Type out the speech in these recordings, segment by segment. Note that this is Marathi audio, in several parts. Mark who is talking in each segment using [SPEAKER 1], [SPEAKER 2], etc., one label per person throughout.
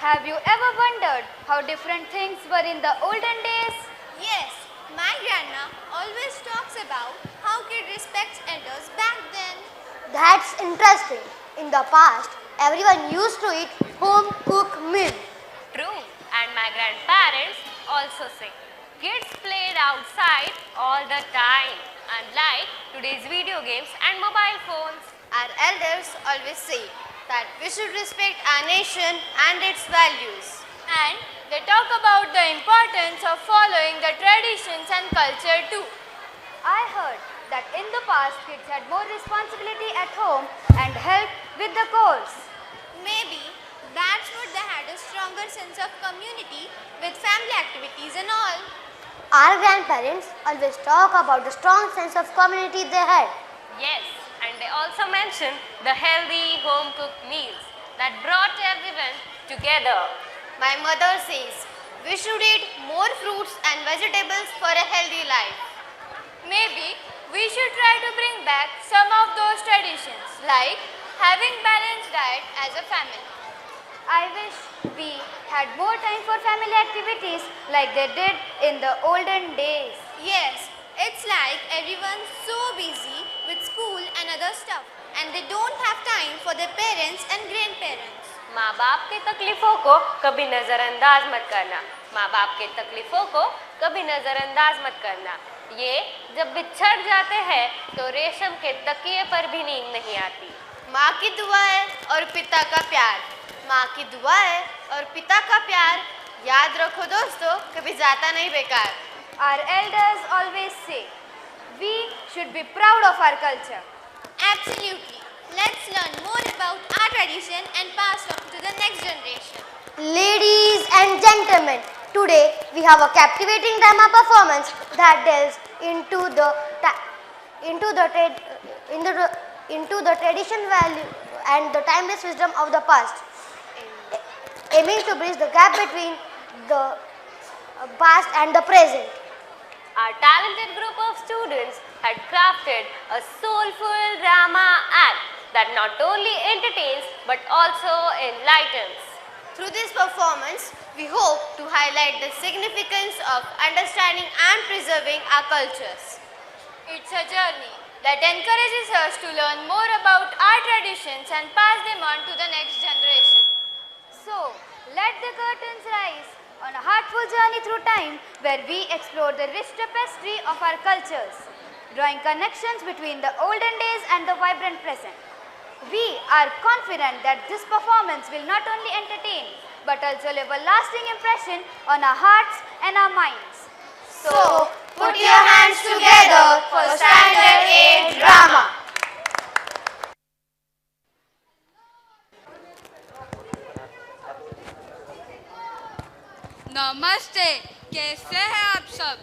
[SPEAKER 1] Have you ever wondered how different things were in the olden days?
[SPEAKER 2] Yes, my grandma always talks about how kid respects elders back then.
[SPEAKER 3] That's interesting. In the past, everyone used to eat home cooked meal.
[SPEAKER 4] True, and my grandparents also say kids played outside all the time, unlike today's video games and mobile phones.
[SPEAKER 2] Our elders always say that we should respect our nation and its values.
[SPEAKER 5] And they talk about the importance of following the traditions and culture too.
[SPEAKER 1] I heard that in the past kids had more responsibility at home and helped with the chores.
[SPEAKER 2] Maybe that's what they had a stronger sense of community with family activities and all.
[SPEAKER 3] Our grandparents always talk about the strong sense of community they had.
[SPEAKER 4] Yes, and they also mention the healthy home cooked meals that brought everyone together.
[SPEAKER 2] My mother says we should eat more fruits and vegetables for a healthy life.
[SPEAKER 5] Maybe we should try to bring back some of those traditions like having balanced diet as a family.
[SPEAKER 1] I wish we had more time for family activities like they did in the olden days.
[SPEAKER 2] Yes, it's like everyone's so busy with school and other stuff and they don't have time for their parents and grandparents.
[SPEAKER 4] माँ बाप की तकलीफ़ों को कभी नज़रअंदाज मत करना। माँ बाप की तकलीफ़ों को कभी नज़रअंदाज मत करना। ये जब बिछड़ जाते हैं तो रेशम के तकिए पर भी नींद नहीं आती।
[SPEAKER 2] माँ की दुआ है और पिता का प्यार। माँ की दुआ है और पिता का प्यार याद रखो दोस्तों, कभी जाता नहीं बेकार।
[SPEAKER 1] Our elders always say we should be proud of our culture.
[SPEAKER 2] Absolutely. Let's learn more about our tradition and pass on to the next generation.
[SPEAKER 3] Ladies and gentlemen, today we have a captivating drama performance that delves into the tradition value and the timeless wisdom of the past, aiming to bridge the gap between the past and the present.
[SPEAKER 4] Our talented group of students had crafted a soulful drama act that not only entertains but also enlightens.
[SPEAKER 2] Through this performance, we hope to highlight the significance of understanding and preserving our cultures.
[SPEAKER 5] It's a journey that encourages us to learn more about our traditions and pass them on to the next generation.
[SPEAKER 1] So, let the curtains rise on a heartful journey through time where we explore the rich tapestry of our cultures, drawing connections between the olden days and the vibrant present. We are confident that this performance will not only entertain but also leave a lasting impression on our hearts and our minds.
[SPEAKER 2] So, put your hands together for Standard 8 Drama.
[SPEAKER 6] नमस्ते, कैसे हैं आप सब?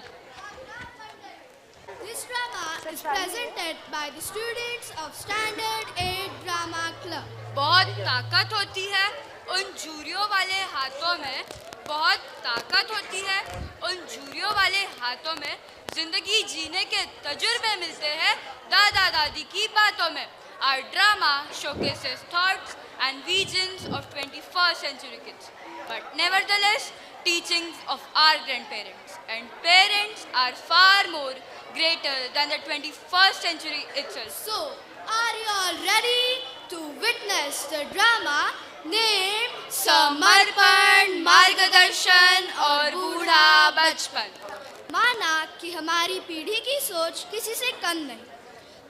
[SPEAKER 7] This drama is presented by the students of Standard 8 Drama Club.
[SPEAKER 6] बहुत ताकत होती है उन झुर्रियों वाले हाथों में, बहुत ताकत होती है उन झुर्रियों वाले हाथों में। जिंदगी जीने के तजुर्बे मिलते हैं दादा दादी की बातों में। Our drama showcases thoughts and visions of 21st century kids, but nevertheless teachings of our grandparents, and parents are far more greater than the 21st century itself.
[SPEAKER 7] So, are you all ready to witness the drama named
[SPEAKER 6] समर्पण, मार्गदर्शन और बूढ़ा बचपन?
[SPEAKER 7] माना कि हमारी पीढ़ी की सोच किसी से कम नहीं,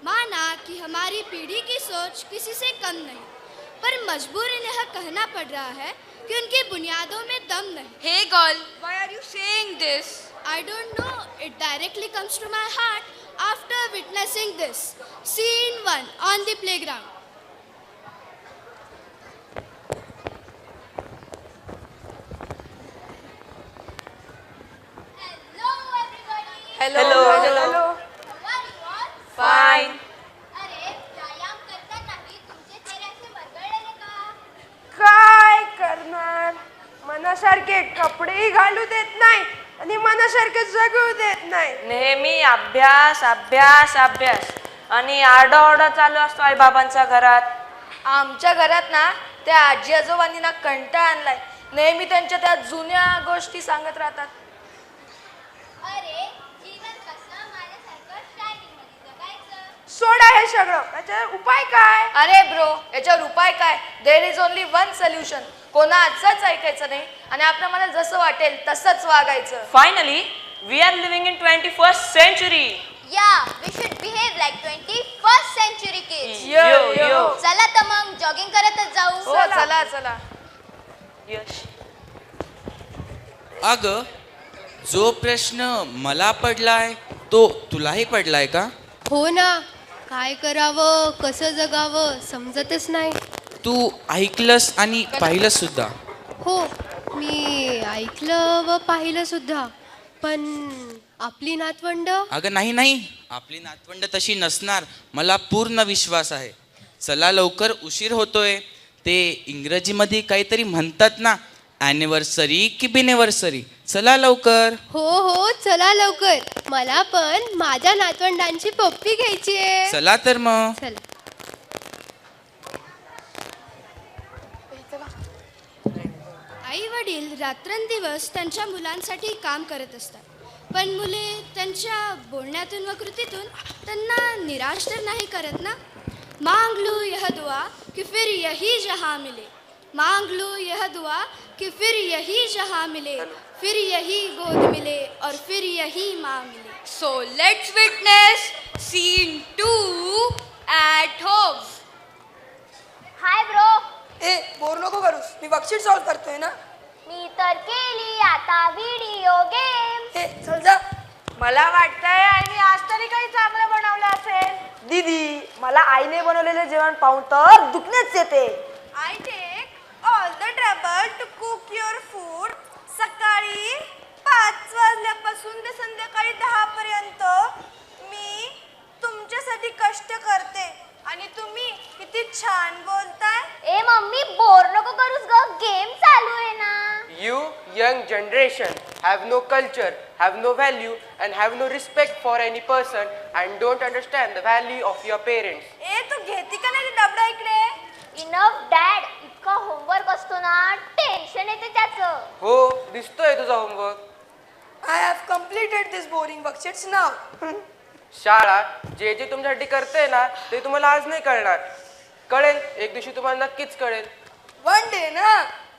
[SPEAKER 7] माना कि हमारी पीढ़ी की सोच किसी से कम नहीं, पर मजबूरन यह कहना पड़ रहा है कि उनकी बुनियादों में दम नहीं।
[SPEAKER 6] Hey girl, why are you saying this?
[SPEAKER 7] I don't know, it directly comes to my heart after witnessing this. Scene 1 on the playground.
[SPEAKER 2] Hello everybody.
[SPEAKER 8] Hello.
[SPEAKER 2] How are you all?
[SPEAKER 8] Fine.
[SPEAKER 2] अरे व्यायाम करता नाही तुमचे चेहरे असे मरगळलेले का?
[SPEAKER 8] काय करणार? मनासारखे कपडेही घालू देत नाही आणि मनासारखे जगू देत नाही. नेहमी अभ्यास अभ्यास अभ्यास आणि आरडाओरडा चालू असतो आई बाबांच्या घरात.
[SPEAKER 9] आमच्या घरात ना त्या आजी आजोबांनी ना कंटाळा आणलाय
[SPEAKER 8] नेहमी त्यांच्या त्या जुन्या गोष्टी सांगत राहतात.
[SPEAKER 5] अरे जीवन कसं माझ्यासारखं शायनिंग मध्ये जगायचं.
[SPEAKER 8] सोडा हे सगळं, याच्यावर उपाय काय? अरे ब्रो, याच्यावर उपाय काय? There is only one solution. कोणाचंच ऐकायचं नाही आणि आपल्याला जसं वाटेल तसंच वागायचं.
[SPEAKER 9] Finally, we are living in 21st century.
[SPEAKER 5] Yeah, we should behave like 21st century kids.
[SPEAKER 9] Yo.
[SPEAKER 5] चला तर मग जॉगिंग करतच जाऊ.
[SPEAKER 8] हो, चला चला.
[SPEAKER 9] यश.
[SPEAKER 10] अग जो प्रश्न मला पडलाय तो तुलाही पडलाय का?
[SPEAKER 2] हो ना, काय करावं, कसं जगावं समजतच नाही.
[SPEAKER 10] तू ऐकलंस आणि पाहिलंस सुद्धा?
[SPEAKER 2] हो, मी ऐकलं व पाहिलं सुद्धा, पण आपली नातवंड.
[SPEAKER 10] अगं नाही, आपली नातवंड तशी नसणार, मला पूर्ण विश्वास आहे. चला लवकर, उशीर होतोय. ते इंग्रजीमध्ये काहीतरी म्हणतात ना, ॲनिव्हर्सरी की बिनिव्हर्सरी. चला लवकर.
[SPEAKER 2] हो चला लवकर, मला पण माझ्या नातवंडांची पप्पी घ्यायची आहे.
[SPEAKER 10] चला तर मग.
[SPEAKER 2] चला.
[SPEAKER 7] आई वडील रात्रंदिवस त्यांच्या मुलांसाठी काम करत असतात, पण मुले त्यांच्या बोलण्यातून व कृतीतून त्यांना निराश तर नाही करत ना. मांग लूं यह दुआ कि फिर यही जहां मिले, मांग लूं यह दुआ कि फिर यही जहां मिले, फिर यही गोद मिले और फिर यही माँ मिले.
[SPEAKER 6] So let's witness scene 2 at home.
[SPEAKER 5] Hi bro.
[SPEAKER 8] A, bore नको करूस, मी वर्कशीट सॉल्व करतोय ना.
[SPEAKER 5] मी तर केली आता व्हिडिओ गेम.
[SPEAKER 8] ए, चल जा. मला वाटतंय आईने आज तरी काही चांगलं बनवलं असेल. दीदी, मला आईने बनवलेले जेवण पाहून तर दुखणेच येते. I take all the trouble to cook your food. सकाळी 5 वाजल्यापासून ते संध्याकाळी 10 पर्यंत मी तुमच्यासाठी कष्ट करते आणि तुम्ही किती छान बोलताय.
[SPEAKER 5] ए मम्मी, बोर नको करूस ग, गेम चालू आहे ना.
[SPEAKER 11] You, young generation, have no culture, have no value, and have no respect for any person, and don't understand the value of your parents.
[SPEAKER 8] ए, तू घेती का नाही डबडा इकडे?
[SPEAKER 5] इनफ डॅड, इतका होमवर्क असतो ना, टेन्शन येते त्याचं.
[SPEAKER 11] हो, दिसतोय तुझा homework.
[SPEAKER 8] I have completed this boring worksheets now.
[SPEAKER 11] शाळा जे जे तुमच्यासाठी करते ना ते तुम्हाला आज नाही कळणार. कळेल, एक दिवशी तुम्हाला नक्कीच कळेल.
[SPEAKER 8] One day ना,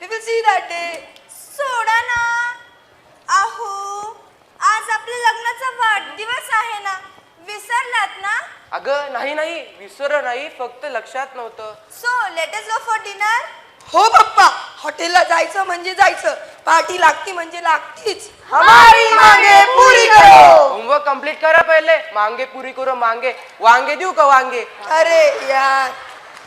[SPEAKER 8] we will see that day. सोडा ना. अहो, आज आपल्या लग्नाचा वाढदिवस आहे ना, विसरलात ना?
[SPEAKER 11] अगं नाही, विसरलं नाही, फक्त लक्षात नव्हतं.
[SPEAKER 8] So let us go for dinner. हो पप्पा, हॉटेलला जायचं म्हणजे जायचं, पार्टी लागती म्हणजे लागतीच. हमारी मांगे पुरी करो.
[SPEAKER 11] होमवर्क कंप्लीट करा पहिले. मांगे पुरी करो मांगे. वांगे देऊ का वांगे?
[SPEAKER 8] अरे यार.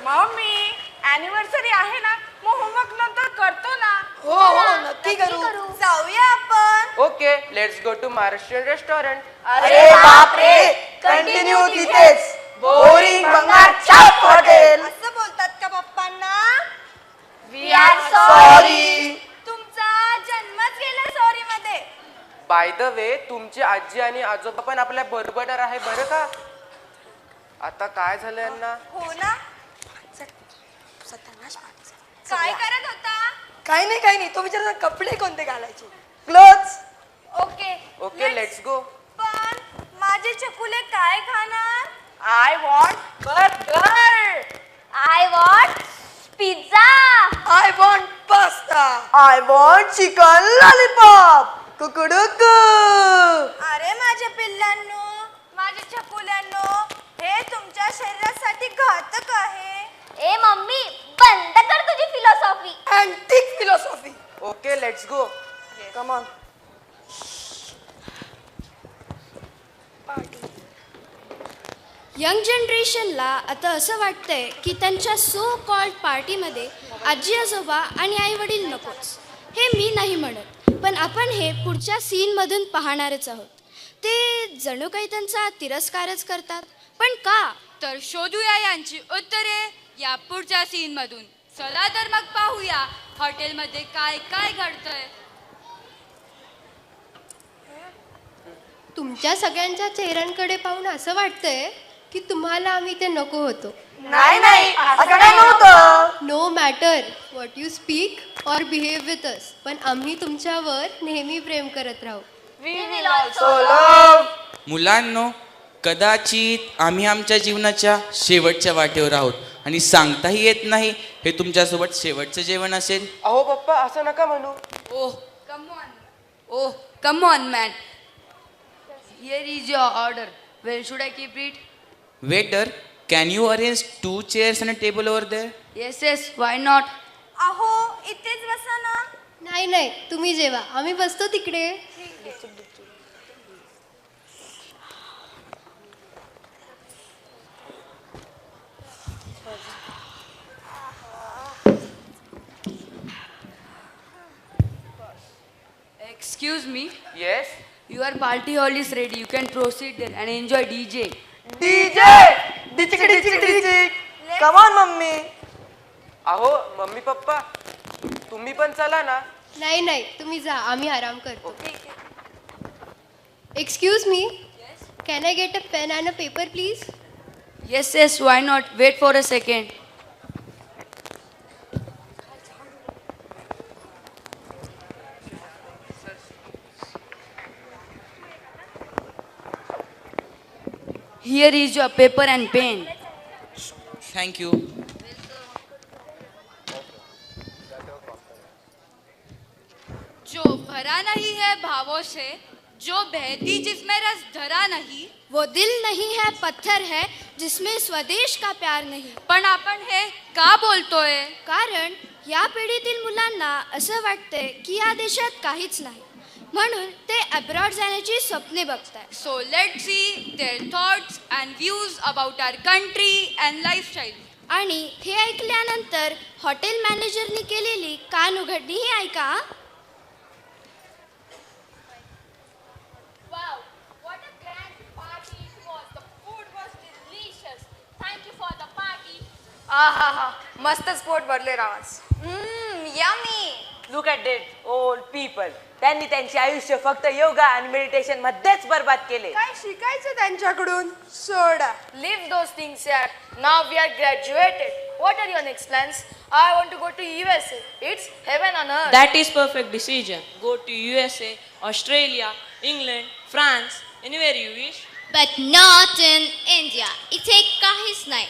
[SPEAKER 8] मम्मी, अॅनिव्हर्सरी आहे ना, मग होमवर्क नंतर करतो ना. हो, नक्की करू. जाऊया आपण.
[SPEAKER 11] Okay, let's go to Maharashtrian restaurant.
[SPEAKER 8] अरे बापरे, कंटिन्यू तिथेच. बोरिंग भंगार चाप हॉटेल. असं बोलतात का पप्पांना? We are sorry. तुमचा जन्मच गेला सॉरी मध्ये.
[SPEAKER 11] बाय द वे, तुमची आजी आणि आजोबा पण आपल्या बरोबर आहे बरं का. आता काय झालं यांना?
[SPEAKER 8] हो ना. काय करत होता? काही नाही. तो विचारता कपडे कोणते घालायचे? क्लोथ्स.
[SPEAKER 11] Okay, let's go.
[SPEAKER 8] पण माझे चकुले काय खाणार? I want burger.
[SPEAKER 5] I want pizza.
[SPEAKER 8] I want pasta. I want chicken lollipop. कुकुडुक. अरे माझ्या पिल्लांनो, माझ्या चकुल्यांनो, हे तुमच्या शरीरासाठी घातक आहे.
[SPEAKER 5] ए मम्मी, बंद कर तुझी philosophy.
[SPEAKER 8] Antique philosophy.
[SPEAKER 11] Okay, let's go.
[SPEAKER 8] Come on.
[SPEAKER 7] Young जनरेशनला आता असं वाटतंय की त्यांच्या सो कॉल्ड पार्टीमध्ये आजी आजोबा आणि आई वडील नकोच. हे मी नाही म्हणत, पण आपण हे पुढच्या सीनमधून पाहणारच आहोत. ते जणू काही त्यांचा तिरस्कारच करतात. पण का?
[SPEAKER 6] तर शोधूया यांची उत्तरे या पुढच्या सीन मधून. चला तर मग पाहूया हॉटेलमध्ये काय काय घडतंय.
[SPEAKER 2] तुमच्या सगळ्यांच्या चेहऱ्यांकडे पाहून असं वाटतंय की तुम्हाला आम्ही ते नको होतो.
[SPEAKER 8] नाही नाही असं काय नव्हतं.
[SPEAKER 12] No matter what you speak or behave with us, पण आम्ही तुमच्यावर नेहमी प्रेम करत राहू.
[SPEAKER 10] मुलांनो, कदाचित आम्ही आमच्या जीवनाच्या शेवटच्या वाटेवर आहोत आणि सांगताही येत नाही हे तुमच्यासोबत शेवटचं जेवण असेल.
[SPEAKER 11] अहो पप्पा असं नका म्हणू.
[SPEAKER 6] Oh, come on, man. Here is your order. Where should I keep it?
[SPEAKER 10] Waiter, can you arrange 2 chairs and a table over there?
[SPEAKER 6] Yes, why not?
[SPEAKER 1] अहो इथेच बसा ना.
[SPEAKER 12] नाही नाही, तुम्ही जेवा, आम्ही बसतो तिकडे.
[SPEAKER 6] Excuse me.
[SPEAKER 11] Yes.
[SPEAKER 6] Your party hall is ready. You can proceed there and enjoy DJ.
[SPEAKER 8] DJ डिचिक डिचिक डिचिक. Come on mummy.
[SPEAKER 11] अहो मम्मी पप्पा तुम्ही पण चला ना.
[SPEAKER 12] नाही नाही, तुम्ही जा, आम्ही आराम करतो. Excuse me, can I get a pen and a paper please?
[SPEAKER 6] Yes, why not? Wait for a second. Here is your paper and pen.
[SPEAKER 10] Thank you.
[SPEAKER 6] जो भरा नहीं है भावों से, जो बहती जिसमें रस धरा नहीं,
[SPEAKER 7] वो दिल नहीं है पत्थर है जिसमें स्वदेश का प्यार नाही.
[SPEAKER 6] पण आपण हे का बोलतोय?
[SPEAKER 7] कारण या पिढीतील मुलांना असं वाटतंय की या देशात काहीच नाही, म्हणून ते अब्रॉड जाण्याची स्वप्ने बघताय.
[SPEAKER 6] So let's see their thoughts and views about our country and lifestyle.
[SPEAKER 7] आणि हे ऐकल्यानंतर हॉटेल मॅनेजरनी केलेली कान उघडणी ही ऐका.
[SPEAKER 5] Wow, what a grand party it was. The food was delicious. Thank you for the party.
[SPEAKER 8] आहा मस्त स्पोर्ट भरले रावास.
[SPEAKER 1] Yummy.
[SPEAKER 8] Look at that old people. त्यांनी त्यांचे आयुष्य फक्त योगा आणि मेडिटेशन मध्येच बर्बाद केले.
[SPEAKER 13] काय शिकायचं त्यांच्याकडून? सोडा.
[SPEAKER 8] Leave those things here. Now we are graduated. What are your next plans? I want to go to USA. It's heaven on earth.
[SPEAKER 9] That is perfect decision. Go to USA, Australia, England, France, anywhere you wish.
[SPEAKER 5] But not in India. इथे काहीच नाही.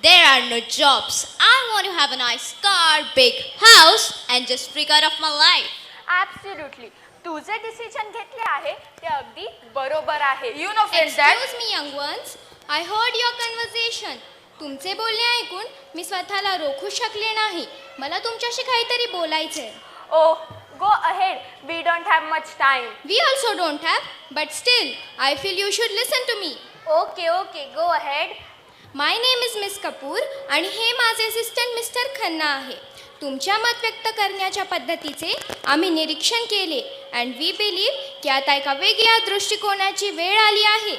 [SPEAKER 5] There are no jobs. I want to have a nice car, big house, and just freak out of my life.
[SPEAKER 1] Absolutely. तू जे डिसिजन घेतले आहे ते अगदी बरोबर आहे.
[SPEAKER 8] You know friends that
[SPEAKER 7] Excuse me, young ones. I heard your conversation. तुमचे बोलणे ऐकून मी स्वतःला रोखू शकले नाही. मला तुमच्याशी काहीतरी बोलायचंय.
[SPEAKER 1] Oh, go ahead. We don't have much time.
[SPEAKER 7] We also don't have, but still, I feel you should listen to me.
[SPEAKER 1] Okay, go ahead.
[SPEAKER 7] My name is miss Kapoor आणि हे माझे असिस्टंट मिस्टर खन्ना आहे. तुमच्या मत व्यक्त करण्याच्या पद्धतीचे आम्ही निरीक्षण केले अँड वी बिलीव्ह की आता एका वेगळ्या दृष्टिकोनाची वेळ आली आहे.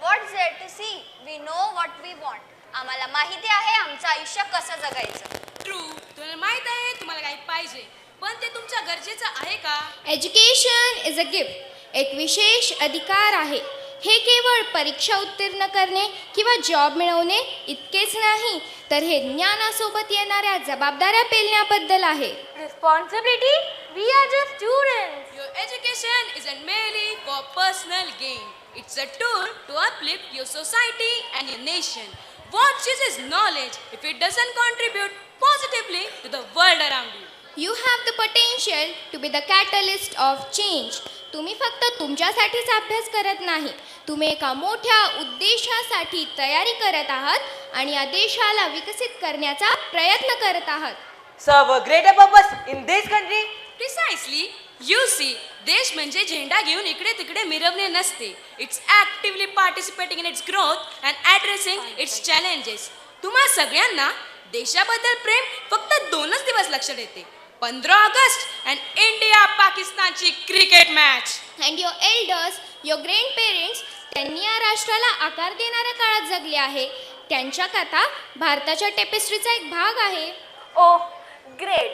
[SPEAKER 1] What's there to see? We know what we want. आम्हाला माहिती आहे आमचं आयुष्य कसं जगायचं.
[SPEAKER 6] ट्रू, तुम्हाला माहित आहे तुम्हाला काय पाहिजे, पण ते तुमच्या गरजेचं आहे का?
[SPEAKER 7] Education is a gift. एक विशेष अधिकार आहे. हे केवळ परीक्षा उत्तीर्ण करणे किंवा जॉब मिळवणे इतकेच नाही, तर हे ज्ञानासोबत येणाऱ्या जबाबदाऱ्या पेलण्याबद्दल आहे.
[SPEAKER 1] Responsibility? We are just students.
[SPEAKER 6] Your education isn't merely for personal gain. It's a tool to uplift your society and your nation. What use is knowledge if it doesn't contribute positively to the world around you?
[SPEAKER 7] You have the potential to be the catalyst of change. तुम्ही फक्त तुमच्यासाठीच अभ्यास करत नाही, तुम्ही एका मोठ्या उद्देशासाठी तयारी करत आहात आणि या देशाला विकसित करण्याचा प्रयत्न करत आहात.
[SPEAKER 8] serve a greater purpose in this country.
[SPEAKER 6] Precisely. You see, देश म्हणजे झेंडा घेऊन इकडे तिकडे मिरवणे नसते. It's actively participating in its growth and addressing its challenges. तुम्हा सगळ्यांना देशाबद्दल प्रेम फक्त 2च दिवस लक्षात येते. 15 ऑगस्ट and इंडिया पाकिस्तानची cricket match.
[SPEAKER 7] And your elders, your grandparents, त्यांनी या राष्ट्राला आकार देणाऱ्या काळात जगले आहे. त्यांच्या कथा भारताच्या टेपेस्ट्रीचा एक भाग आहे.
[SPEAKER 1] Oh, great.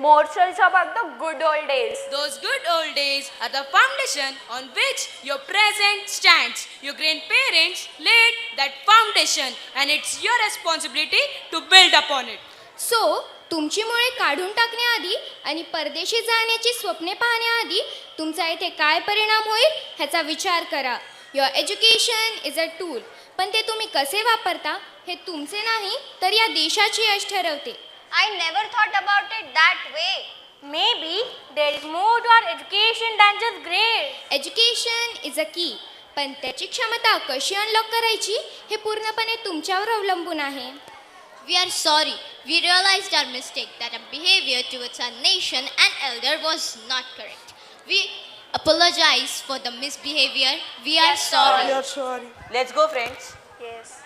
[SPEAKER 14] morsels about the good old days.
[SPEAKER 6] Those good old days are the foundation on which your present stands. Your grandparents laid that foundation and it's your responsibility to build upon it.
[SPEAKER 7] So तुमची मुळे काढून टाकण्याआधी आणि परदेशी जाण्याची स्वप्ने पाहण्याआधी तुमचा इथे काय परिणाम होईल ह्याचा विचार करा. Your education is a tool, पण ते तुम्ही कसे वापरता हे तुमचे नाही तर या देशाचे यश ठरवते.
[SPEAKER 1] I never thought about it that way. Maybe there is more to our education than just grades.
[SPEAKER 7] Education is a की, पण त्याची क्षमता कशी अनलॉक करायची हे पूर्णपणे तुमच्यावर अवलंबून आहे.
[SPEAKER 5] We are sorry. We realized our mistake that our behavior towards our nation and elder was not correct. We apologize for the misbehavior. We are sorry.
[SPEAKER 13] We are sorry.
[SPEAKER 15] Let's go, friends.
[SPEAKER 14] Yes.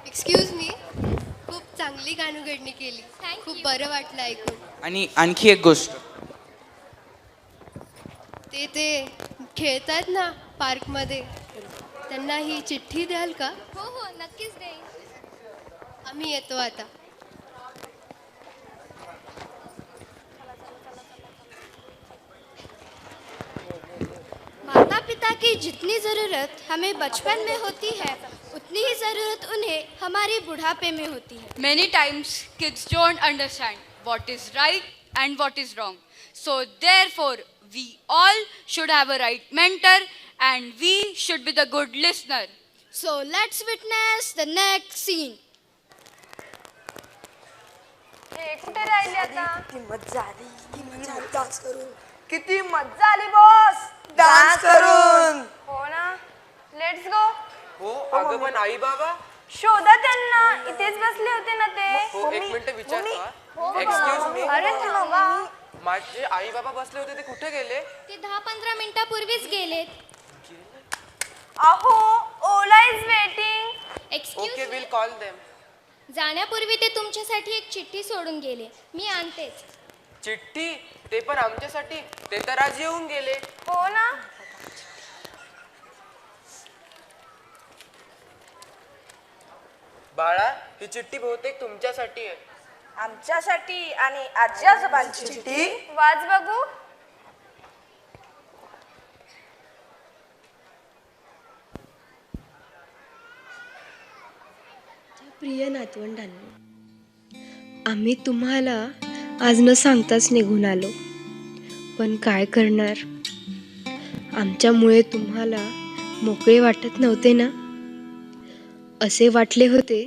[SPEAKER 12] Excuse me, खूप चांगली गाणगाडणी केली. खूप बरं वाटलं ऐकून.
[SPEAKER 10] आणि आणखी एक गोष्ट,
[SPEAKER 12] ते खेळतात ना पार्कमध्ये, त्यांना ही चिठ्ठी द्याल का?
[SPEAKER 7] हो हो, नक्कीच देईन.
[SPEAKER 12] आम्ही येतो आता.
[SPEAKER 7] माता पिता की जितनी ज़रूरत हमें बचपन में होती है उतनी ही ज़रूरत उन्हें हमारे बुढ़ापे में होती है.
[SPEAKER 6] Many times kids don't understand what is right and what is wrong. So therefore we all should have a right mentor and we should be the good listener.
[SPEAKER 7] So let's witness the next scene.
[SPEAKER 14] हे कुठे राहिले आता?
[SPEAKER 13] किती मज्जा आली डान्स करून.
[SPEAKER 14] किती मज्जा आली बॉस
[SPEAKER 13] डान्स करून.
[SPEAKER 14] हो ना, लेट्स गो.
[SPEAKER 11] हो अगं पण आई बाबा
[SPEAKER 14] शोधा त्यांना, इथेच बसले होते ना ते.
[SPEAKER 11] हो एक मिनिट विचारतो.
[SPEAKER 14] हो,
[SPEAKER 11] एक्सक्यूज मी,
[SPEAKER 14] अरे थांबा.
[SPEAKER 11] माझे आई बाबा बसले होते ते कुठे गेले?
[SPEAKER 7] ते 10-15 मिनिटापूर्वीच गेलेत.
[SPEAKER 14] अहो, Ola is waiting.
[SPEAKER 7] Excuse
[SPEAKER 11] okay, will call them.
[SPEAKER 7] जाण्यापूर्वी ते तुमच्यासाठी एक चिठ्ठी सोडून गेले. मी आणतेच.
[SPEAKER 11] चिठ्ठी? ते पण आमच्यासाठी? ते तर आज येऊन गेले.
[SPEAKER 14] हो ना.
[SPEAKER 11] बाळा, ही चिठ्ठी बहुतेक तुमच्यासाठी आहे.
[SPEAKER 14] आमच्यासाठी आणि आजी आजोबांची चिठ्ठी. वाच बघू.
[SPEAKER 16] प्रिय नातवंडांनो, आम्ही तुम्हाला आज न सांगताच निघून आलो. पण काय करणार, आमच्यामुळे तुम्हाला मोकळे वाटत नव्हते ना. असे वाटले होते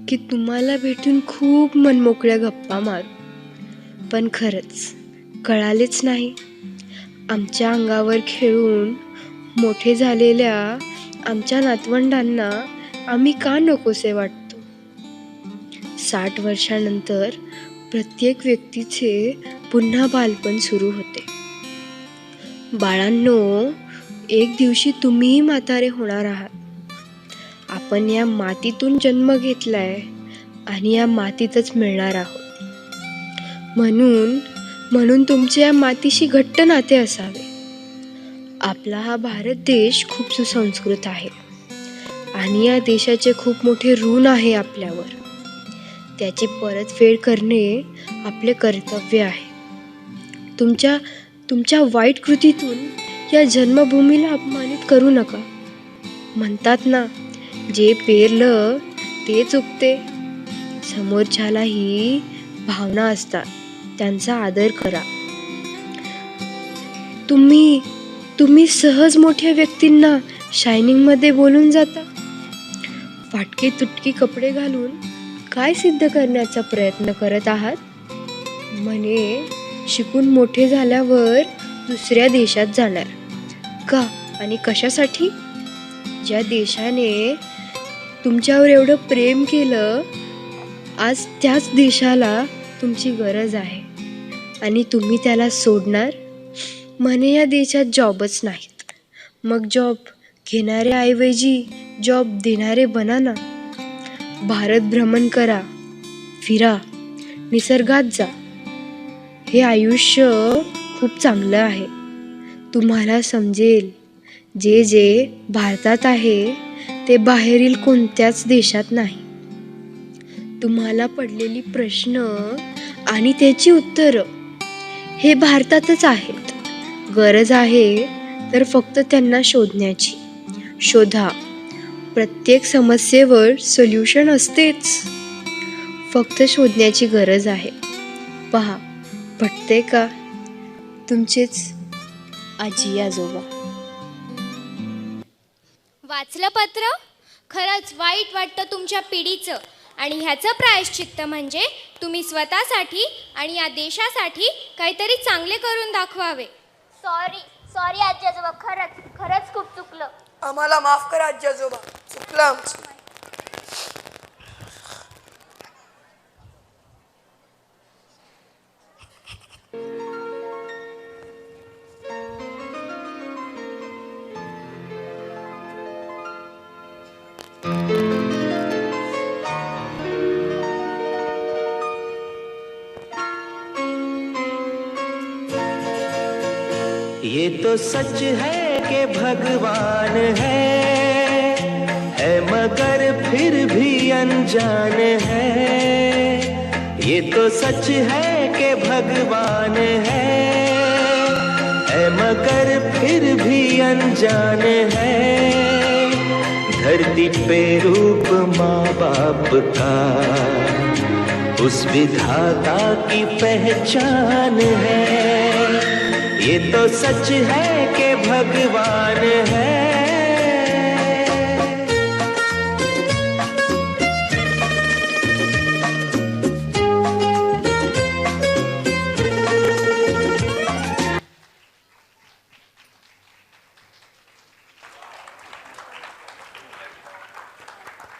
[SPEAKER 16] की तुम्हाला भेटून खूप मनमोकळ्या गप्पा मारू, पण खरंच कळालेच नाही. आमच्या अंगावर खेळून मोठे झालेल्या आमच्या नातवंडांना आम्ही का नकोसे वाटतो. 60 वर्षानंतर प्रत्येक व्यक्तीचे पुन्हा बालपण सुरू होते. बाळांनो, एक दिवशी तुम्हीही म्हातारे होणार आहात. आपण या मातीतून जन्म घेतलाय आणि या मातीतच मिळणार आहोत. म्हणून तुमचे या मातीशी घट्ट नाते असावे. आपला हा भारत देश खूप सुसंस्कृत आहे आणि या देशाचे खूप मोठे ऋण आहे आपल्यावर. त्याची परतफेड करणे आपले कर्तव्य आहे. तुमच्या वाईट कृतीतून या जन्मभूमीला अपमानित करू नका. म्हणतात ना, जे पेरलं तेच उगते. समोरच्यालाही भावना असतात, त्यांचा आदर करा. तुम्ही सहज मोठ्या व्यक्तींना शायनिंगमध्ये बोलून जाता. फाटके तुटके कपडे घालून काय सिद्ध करण्याचा प्रयत्न करत आहात? म्हणे शिकून मोठे झाल्यावर दुसऱ्या देशात जाणार. का आणि कशासाठी? ज्या देशाने तुमच्यावर एवढं प्रेम केलं, आज त्याच देशाला तुमची गरज आहे आणि तुम्ही त्याला सोडणार. म्हणे या देशात जॉबच नाहीत. मग जॉब घेणाऱ्याऐवजी जॉब देणारे बना ना. भारत भ्रमण करा, फिरा, निसर्गात जा. हे आयुष्य खूप चांगलं आहे. तुम्हाला समजेल जे जे भारतात आहे ते बाहेरील कोणत्याच देशात नाही. तुम्हाला पडलेली प्रश्न आणि त्याची उत्तरं हे भारतातच आहेत. गरज आहे तर फक्त त्यांना शोधण्याची. शोधा. प्रत्येक समस्येवर सोल्युशन असतेच, फक्त शोधण्याची गरज आहे. पहा, पटते का? तुमचेच आजी आजोबा.
[SPEAKER 15] वाचलं पत्र? खरंच वाईट वाटतं तुमच्या पिढीचं, आणि ह्याचं प्रायश्चित्त म्हणजे तुम्ही स्वतःसाठी आणि या देशासाठी काहीतरी चांगले करून दाखवावे.
[SPEAKER 3] सॉरी आजी आजोबा, खरंच खूप चुकलं.
[SPEAKER 13] आम्हाला माफ करा आजी आजोबा, चुकलं आमचं.
[SPEAKER 17] ये तो सच है कि भगवान है मगर फिर भी अनजान है. ये तो सच है कि भगवान है मगर फिर भी अनजान है. धरती पे रूप माँ बाप का उस विधाता की पहचान है. ये तो सच है कि भगवान है.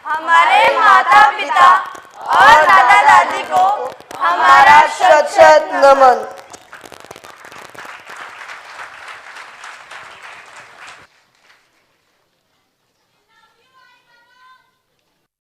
[SPEAKER 14] हमारे माता पिता और दादा दादी को हमारा
[SPEAKER 13] शत शत नमन.